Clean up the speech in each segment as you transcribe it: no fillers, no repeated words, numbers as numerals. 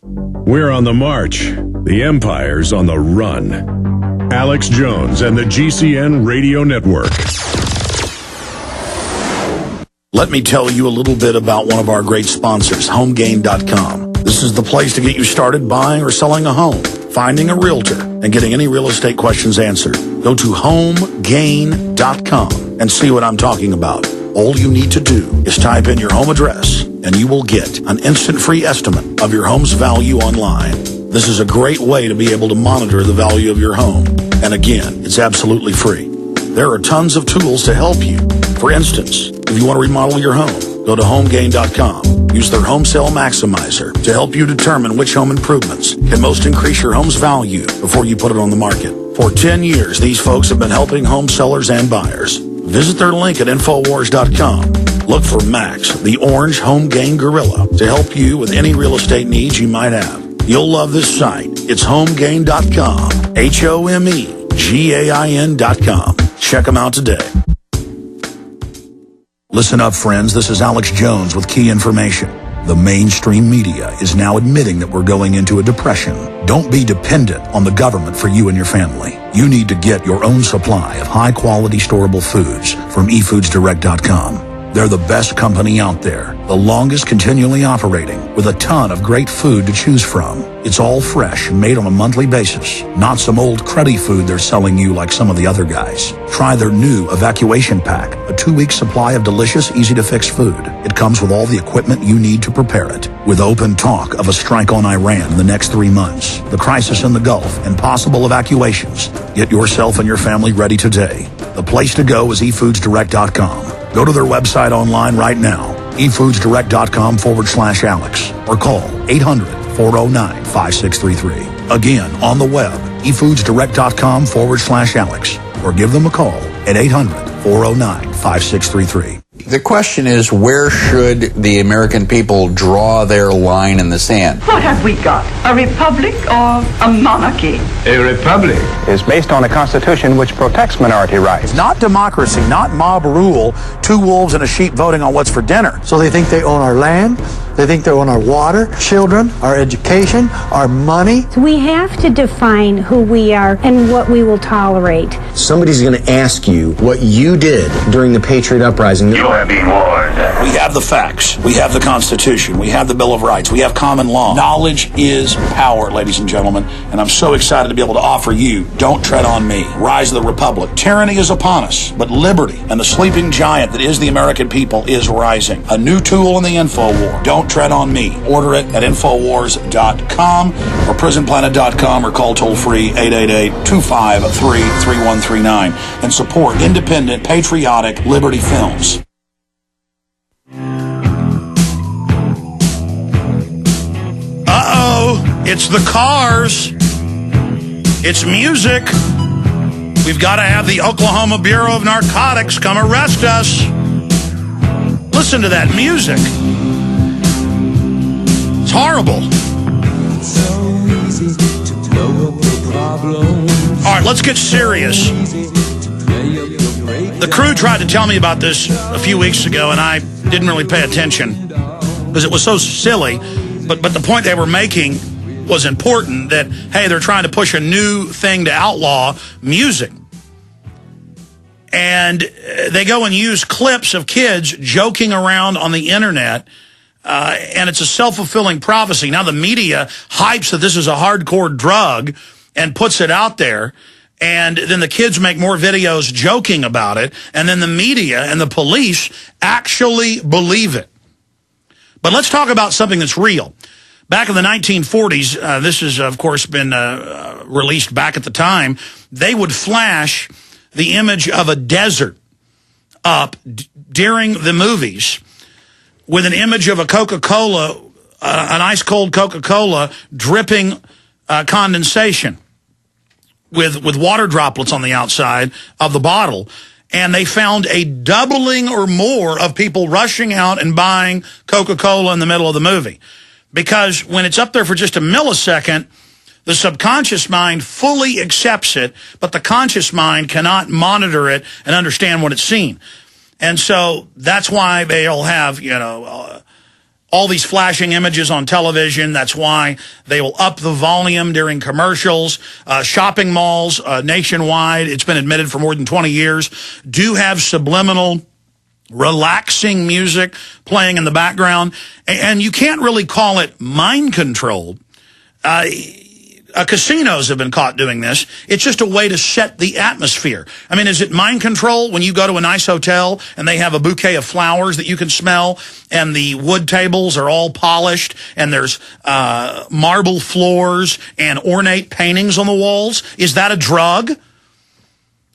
We're on the march. The empire's on the run. Alex Jones and the GCN Radio Network. Let me tell you a little bit about one of our great sponsors, HomeGain.com. This is the place to get you started buying or selling a home, finding a realtor, and getting any real estate questions answered. Go to HomeGain.com and see what I'm talking about. All you need to do is type in your home address, and you will get an instant free estimate of your home's value online. This is a great way to be able to monitor the value of your home. And again, it's absolutely free. There are tons of tools to help you. For instance, if you want to remodel your home, go to HomeGain.com. Use their Home Sale Maximizer to help you determine which home improvements can most increase your home's value before you put it on the market. For 10 years, these folks have been helping home sellers and buyers. Visit their link at Infowars.com. Look for Max, the orange home gain gorilla, to help you with any real estate needs you might have. You'll love this site. It's HomeGain.com. HomeGain.com. Check them out today. Listen up, friends. This is Alex Jones with key information. The mainstream media is now admitting that we're going into a depression. Don't be dependent on the government for you and your family. You need to get your own supply of high-quality storable foods from eFoodsDirect.com. They're the best company out there, the longest continually operating, with a ton of great food to choose from. It's all fresh and made on a monthly basis, not some old cruddy food they're selling you like some of the other guys. Try their new Evacuation Pack, a 2-week supply of delicious, easy-to-fix food. It comes with all the equipment you need to prepare it. With open talk of a strike on Iran in the next 3 months, the crisis in the Gulf, and possible evacuations, get yourself and your family ready today. The place to go is eFoodsDirect.com. Go to their website online right now, eFoodsDirect.com/Alex, or call 800-409-5633. Again, on the web, eFoodsDirect.com/Alex, or give them a call at 800-409-5633. The question is, where should the American people draw their line in the sand? What have we got? A republic or a monarchy? A republic is based on a constitution which protects minority rights. Not democracy, not mob rule, 2 wolves and a sheep voting on what's for dinner. So they think they own our land, they think they own our water, children, our education, our money. So we have to define who we are and what we will tolerate. Somebody's going to ask you what you did during the Patriot Uprising. You are being warned. We have the facts. We have the Constitution. We have the Bill of Rights. We have common law. Knowledge is power, ladies and gentlemen, and I'm so excited to be able to offer you Don't Tread on Me, Rise of the Republic. Tyranny is upon us, but liberty and the sleeping giant that is the American people is rising. A new tool in the info war. Don't Tread on Me. Order it at Infowars.com or PrisonPlanet.com or call toll-free 888-253-3139 and support independent, patriotic Liberty Films. It's the cars. It's music. We've got to have the Oklahoma Bureau of Narcotics come arrest us. Listen to that music. It's horrible. All right, let's get serious. The crew tried to tell me about this a few weeks ago, and I didn't really pay attention because it was so silly. But the point they were making was important, that, hey, they're trying to push a new thing to outlaw music. And they go and use clips of kids joking around on the internet, and it's a self-fulfilling prophecy. Now the media hypes that this is a hardcore drug and puts it out there, and then the kids make more videos joking about it, and then the media and the police actually believe it. But let's talk about something that's real. Back in the 1940s, this has, of course, been released back at the time, they would flash the image of a desert up during the movies with an image of a Coca-Cola, an ice-cold Coca-Cola dripping condensation with water droplets on the outside of the bottle. And they found a doubling or more of people rushing out and buying Coca-Cola in the middle of the movie. Because when it's up there for just a millisecond, the subconscious mind fully accepts it, but the conscious mind cannot monitor it and understand what it's seen. And so that's why they'll have, all these flashing images on television. That's why they will up the volume during commercials. Shopping malls nationwide, it's been admitted for more than 20 years, do have subliminal, relaxing music playing in the background. And you can't really call it mind control. Casinos have been caught doing this. It's just a way to set the atmosphere. I mean, is it mind control when you go to a nice hotel and they have a bouquet of flowers that you can smell and the wood tables are all polished and there's marble floors and ornate paintings on the walls? Is that a drug?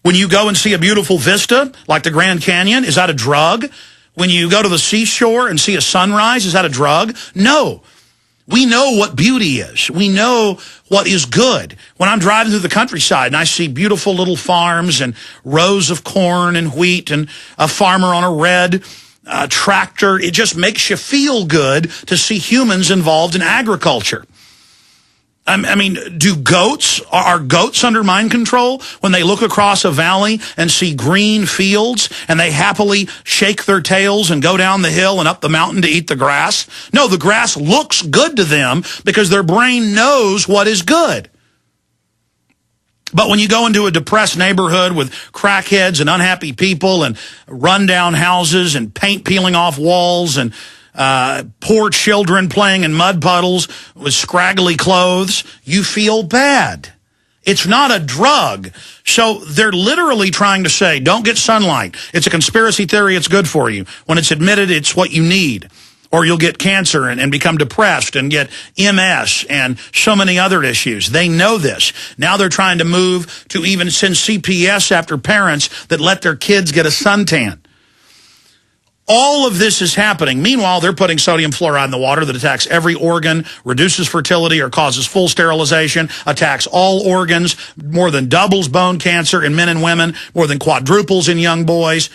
When you go and see a beautiful vista like the Grand Canyon, is that a drug? When you go to the seashore and see a sunrise, is that a drug? No. We know what beauty is. We know what is good. When I'm driving through the countryside and I see beautiful little farms and rows of corn and wheat and a farmer on a red tractor, it just makes you feel good to see humans involved in agriculture. I mean, are goats under mind control when they look across a valley and see green fields and they happily shake their tails and go down the hill and up the mountain to eat the grass? No, the grass looks good to them because their brain knows what is good. But when you go into a depressed neighborhood with crackheads and unhappy people and rundown houses and paint peeling off walls and poor children playing in mud puddles with scraggly clothes, you feel bad. It's not a drug. So they're literally trying to say, don't get sunlight. It's a conspiracy theory. It's good for you. When it's admitted, it's what you need. Or you'll get cancer and become depressed and get MS and so many other issues. They know this. Now they're trying to move to even send CPS after parents that let their kids get a suntan. All of this is happening. Meanwhile, they're putting sodium fluoride in the water that attacks every organ, reduces fertility or causes full sterilization, attacks all organs, more than doubles bone cancer in men and women, more than quadruples in young boys.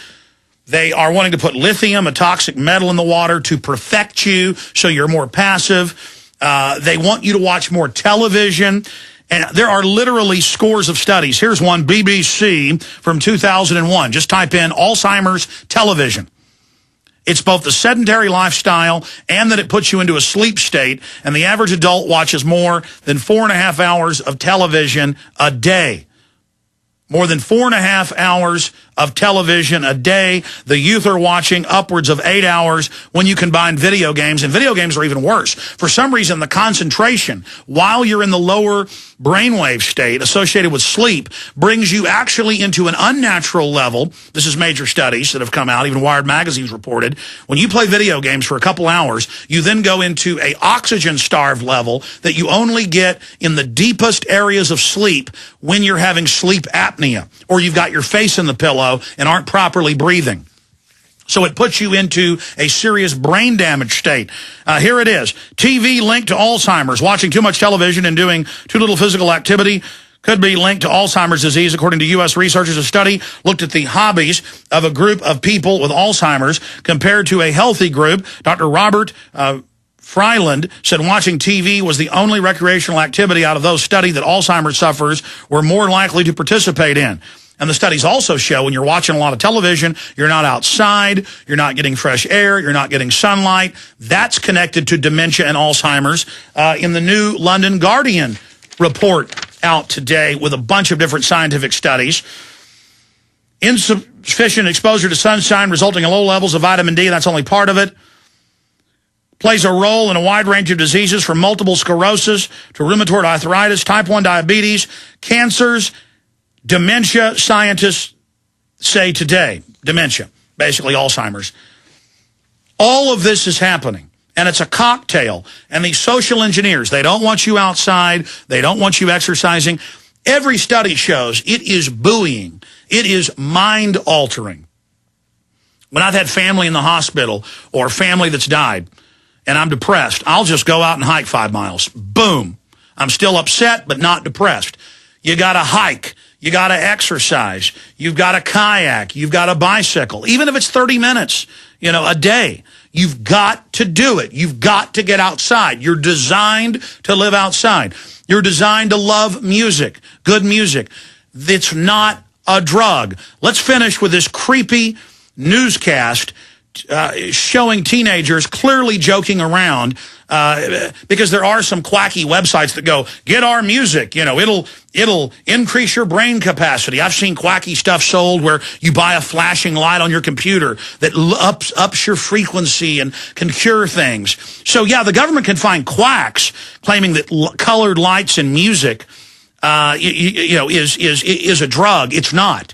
They are wanting to put lithium, a toxic metal, in the water to perfect you so you're more passive. They want you to watch more television. And there are literally scores of studies. Here's one, BBC from 2001. Just type in Alzheimer's television. It's both the sedentary lifestyle and that it puts you into a sleep state, and the average adult watches more than 4.5 hours of television a day. More than 4.5 hours of television a day. The youth are watching upwards of 8 hours when you combine video games, and video games are even worse. For some reason, the concentration while you're in the lower brainwave state associated with sleep brings you actually into an unnatural level. This is major studies that have come out, even Wired Magazine's reported. When you play video games for a couple hours, you then go into a oxygen-starved level that you only get in the deepest areas of sleep when you're having sleep apnea, or you've got your face in the pillow and aren't properly breathing. So it puts you into a serious brain damage state. Here it is. TV linked to Alzheimer's. Watching too much television and doing too little physical activity could be linked to Alzheimer's disease. According to U.S. researchers, a study looked at the hobbies of a group of people with Alzheimer's compared to a healthy group. Dr. Robert Fryland said watching TV was the only recreational activity out of those studied that Alzheimer's sufferers were more likely to participate in. And the studies also show when you're watching a lot of television, you're not outside, you're not getting fresh air, you're not getting sunlight. That's connected to dementia and Alzheimer's. In the new London Guardian report out today with a bunch of different scientific studies, insufficient exposure to sunshine resulting in low levels of vitamin D, that's only part of it, plays a role in a wide range of diseases from multiple sclerosis to rheumatoid arthritis, type 1 diabetes, cancers, dementia. Scientists say today, dementia, basically Alzheimer's. All of this is happening, and it's a cocktail. And these social engineers, they don't want you outside. They don't want you exercising. Every study shows it is buoying. It is mind-altering. When I've had family in the hospital or family that's died, and I'm depressed, I'll just go out and hike 5 miles. Boom. I'm still upset, but not depressed. You got to hike. You got to exercise. You've got to kayak. You've got to bicycle. Even if it's 30 minutes, a day, you've got to do it. You've got to get outside. You're designed to live outside. You're designed to love music, good music. It's not a drug. Let's finish with this creepy newscast showing teenagers clearly joking around because there are some quacky websites that go, get our music, it'll increase your brain capacity. I've seen quacky stuff sold where you buy a flashing light on your computer that ups your frequency and can cure things. So yeah, the government can find quacks claiming that colored lights and music is a drug. It's not.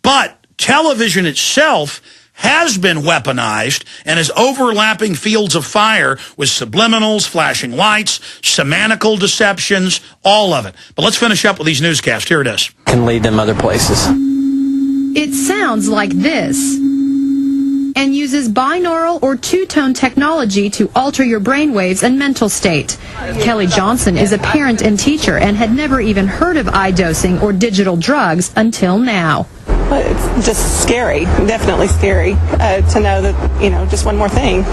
But television itself has been weaponized and is overlapping fields of fire with subliminals, flashing lights, semantical deceptions, all of it. But let's finish up with these newscasts. Here it is. Can lead them other places. It sounds like this and uses binaural or two-tone technology to alter your brainwaves and mental state. Kelly Johnson is a parent and teacher and had never even heard of eye-dosing or digital drugs until now. It's just scary, definitely scary, to know that, just one more thing,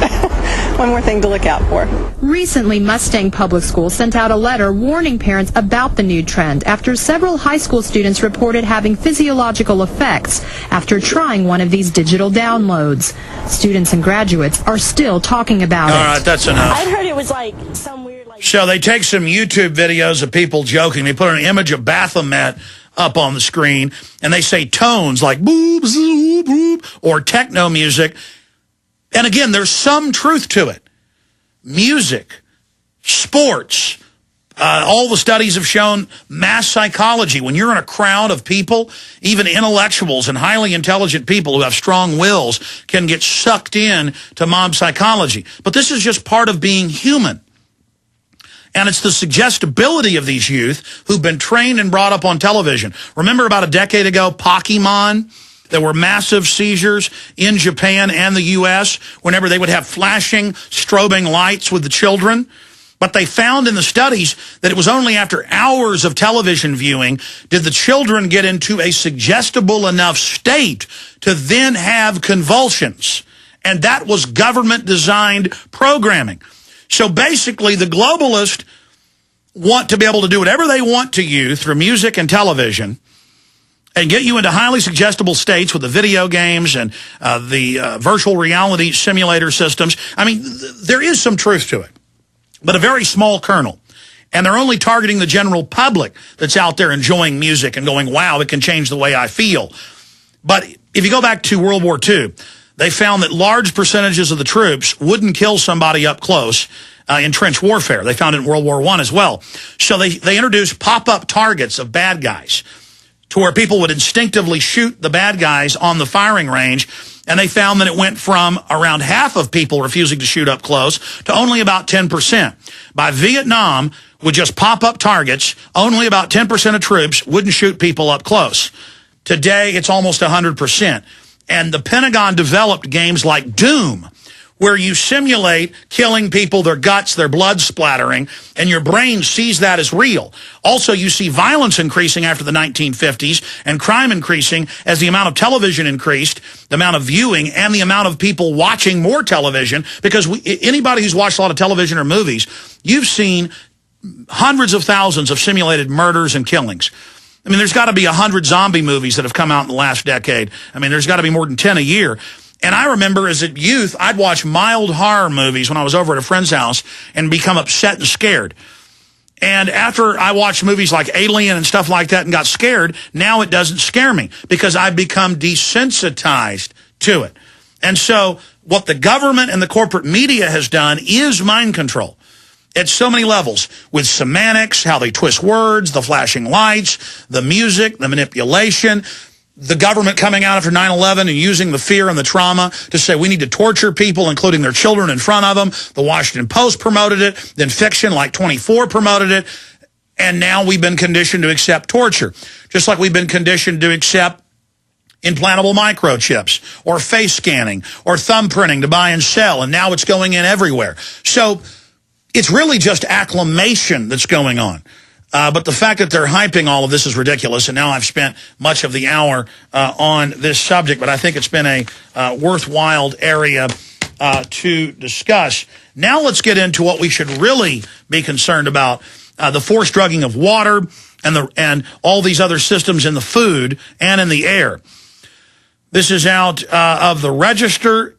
one more thing to look out for. Recently, Mustang Public School sent out a letter warning parents about the new trend after several high school students reported having physiological effects after trying one of these digital downloads. Students and graduates are still talking about it. All right, that's enough. I'd heard it was like some weird... So they take some YouTube videos of people joking. They put an image of Baphomet up on the screen, and they say tones like boop, zoop, boop, or techno music. And again, there's some truth to it. Music, sports, all the studies have shown mass psychology. When you're in a crowd of people, even intellectuals and highly intelligent people who have strong wills can get sucked in to mob psychology. But this is just part of being human. And it's the suggestibility of these youth who've been trained and brought up on television. Remember about a decade ago, Pokemon? There were massive seizures in Japan and the U.S. whenever they would have flashing, strobing lights with the children. But they found in the studies that it was only after hours of television viewing did the children get into a suggestible enough state to then have convulsions. And that was government-designed programming. So basically, the globalists want to be able to do whatever they want to you through music and television and get you into highly suggestible states with the video games and the virtual reality simulator systems. I mean, there is some truth to it, but a very small kernel. And they're only targeting the general public that's out there enjoying music and going, wow, it can change the way I feel. But if you go back to World War II, they found that large percentages of the troops wouldn't kill somebody up close in trench warfare. They found it in World War I as well. So they introduced pop-up targets of bad guys to where people would instinctively shoot the bad guys on the firing range, and they found that it went from around half of people refusing to shoot up close to only about 10%. By Vietnam, with just pop-up targets, only about 10% of troops wouldn't shoot people up close. Today, it's almost 100%. And the Pentagon developed games like Doom, where you simulate killing people, their guts, their blood splattering, and your brain sees that as real. Also, you see violence increasing after the 1950s and crime increasing as the amount of television increased, the amount of viewing, and the amount of people watching more television. Because anybody who's watched a lot of television or movies, you've seen hundreds of thousands of simulated murders and killings. I mean, there's got to be 100 zombie movies that have come out in the last decade. I mean, there's got to be more than 10 a year. And I remember as a youth, I'd watch mild horror movies when I was over at a friend's house and become upset and scared. And after I watched movies like Alien and stuff like that and got scared, now it doesn't scare me because I've become desensitized to it. And so what the government and the corporate media has done is mind control. At so many levels, with semantics, how they twist words, the flashing lights, the music, the manipulation, the government coming out after 9/11 and using the fear and the trauma to say we need to torture people, including their children in front of them. The Washington Post promoted it, then fiction like 24 promoted it, and now we've been conditioned to accept torture, just like we've been conditioned to accept implantable microchips or face scanning or thumbprinting to buy and sell, and now it's going in everywhere. So it's really just acclamation that's going on. But the fact that they're hyping all of this is ridiculous, and now I've spent much of the hour on this subject, but I think it's been a worthwhile area to discuss. Now let's get into what we should really be concerned about, the forced drugging of water and all these other systems in the food and in the air. This is out of the Register.